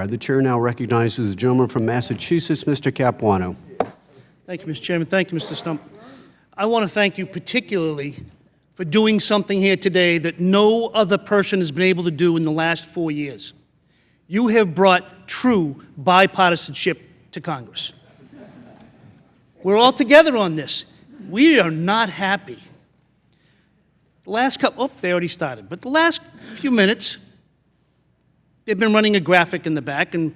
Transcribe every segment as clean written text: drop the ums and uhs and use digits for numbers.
The chair now recognizes the gentleman from Massachusetts, Mr. Capuano. Thank you, Mr. Chairman. Thank you, Mr. Stump. I want to thank you particularly for doing something here today that no other person has been able to do in the last 4 years. You have brought true bipartisanship to Congress. We're all together on this. We are not happy. The last couple, oh, they already started, but the last few minutes, they've been running a graphic in the back, and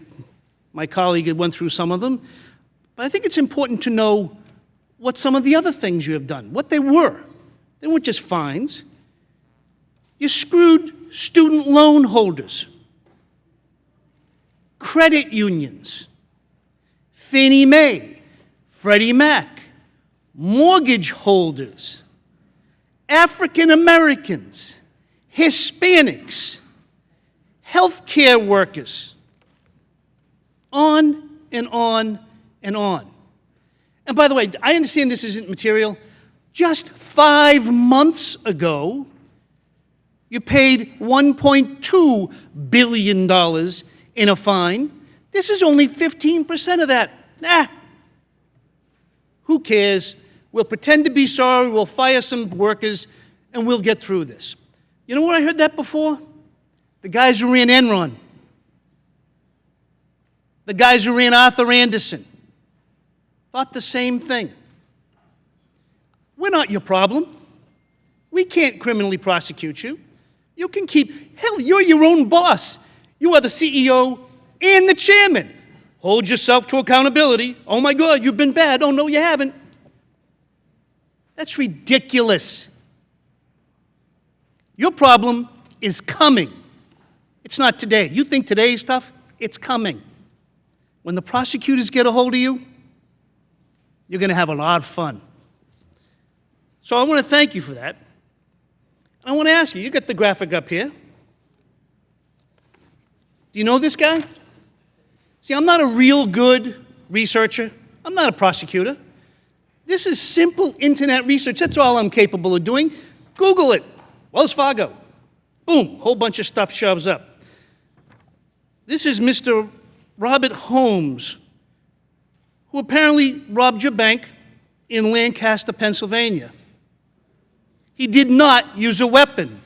my colleague had went through some of them. But I think it's important to know what some of the other things you have done, what they were. They weren't just fines. You screwed student loan holders, credit unions, Fannie Mae, Freddie Mac, mortgage holders, African Americans, Hispanics, healthcare workers, on and on and on. And by the way, I understand this isn't material. Just 5 months ago, you paid $1.2 billion in a fine. This is only 15% of that. Who cares? We'll pretend to be sorry, we'll fire some workers, and we'll get through this. You know where I heard that before? The guys who ran Enron. The guys who ran Arthur Andersen. Thought the same thing. We're not your problem. We can't criminally prosecute you. You can keep, hell, you're your own boss. You are the CEO and the chairman. Hold yourself to accountability. Oh my God, you've been bad. Oh no, you haven't. That's ridiculous. Your problem is coming. It's not today. You think today's tough? It's coming. When the prosecutors get a hold of you, you're going to have a lot of fun. So I want to thank you for that. And I want to ask you, you got the graphic up here. Do you know this guy? See, I'm not a real good researcher. I'm not a prosecutor. This is simple internet research. That's all I'm capable of doing. Google it. Wells Fargo. Boom, whole bunch of stuff shows up. This is Mr. Robert Holmes, who apparently robbed your bank in Lancaster, Pennsylvania. He did not use a weapon.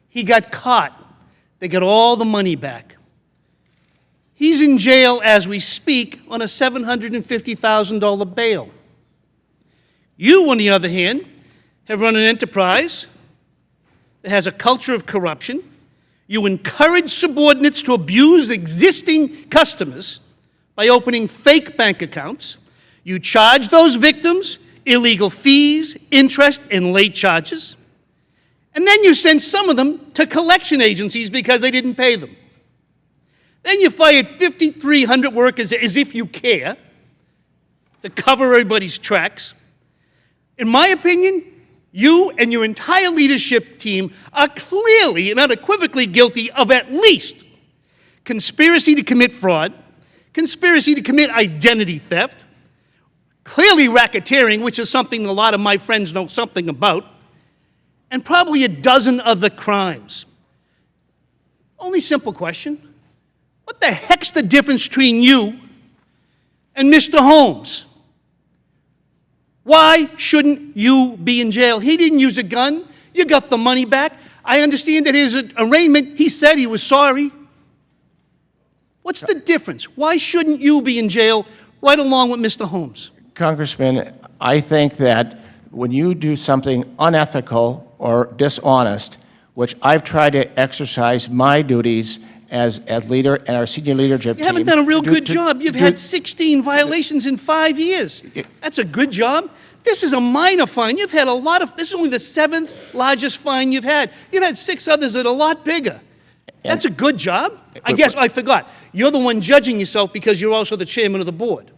He got caught. They got all the money back. He's in jail as we speak on a $750,000 bail. You, on the other hand, have run an enterprise that has a culture of corruption. You encourage subordinates to abuse existing customers by opening fake bank accounts. You charge those victims illegal fees, interest, and late charges. And then you send some of them to collection agencies because they didn't pay them. Then you fired 5,300 workers as if you care to cover everybody's tracks. In my opinion, you and your entire leadership team are clearly and unequivocally guilty of at least conspiracy to commit fraud, conspiracy to commit identity theft, clearly racketeering, which is something a lot of my friends know something about, and probably a dozen other crimes. Only simple question. What the heck's the difference between you and Mr. Holmes? Why shouldn't you be in jail? He didn't use a gun. You got the money back. I understand that his arraignment, he said he was sorry. What's the difference? Why shouldn't you be in jail right along with Mr. Holmes? Congressman, I think that when you do something unethical or dishonest, which I've tried to exercise my duties as leader and our senior leadership team. You haven't done a real good job. You've had 16 violations in 5 years. That's a good job. This is a minor fine. You've had a lot of, this is only the 7th largest fine you've had. You've had 6 others that are a lot bigger. That's a good job. I guess, I forgot. You're the one judging yourself because you're also the chairman of the board.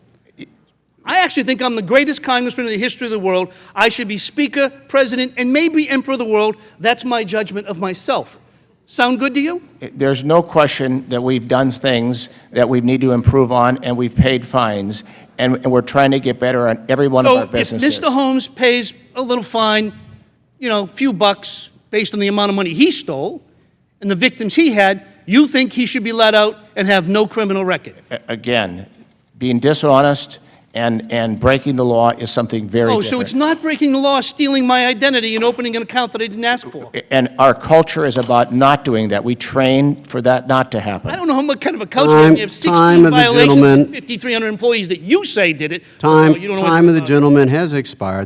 I actually think I'm the greatest congressman in the history of the world. I should be speaker, president, and maybe emperor of the world. That's my judgment of myself. Sound good to you? There's no question that we've done things that we need to improve on, and we've paid fines, and we're trying to get better on every one of our businesses. So if Mr. Holmes pays a little fine, you know, a few bucks based on the amount of money he stole and the victims he had, you think he should be let out and have no criminal record. Again, being dishonest and breaking the law is something very different. So it's not breaking the law, stealing my identity and opening an account that I didn't ask for. And our culture is about not doing that. We train for that not to happen. I don't know what kind of a culture Time- you have time 16 of the violations gentleman. and 5,300 employees that you say did it. Time You don't know what of you're the talking gentleman has expired.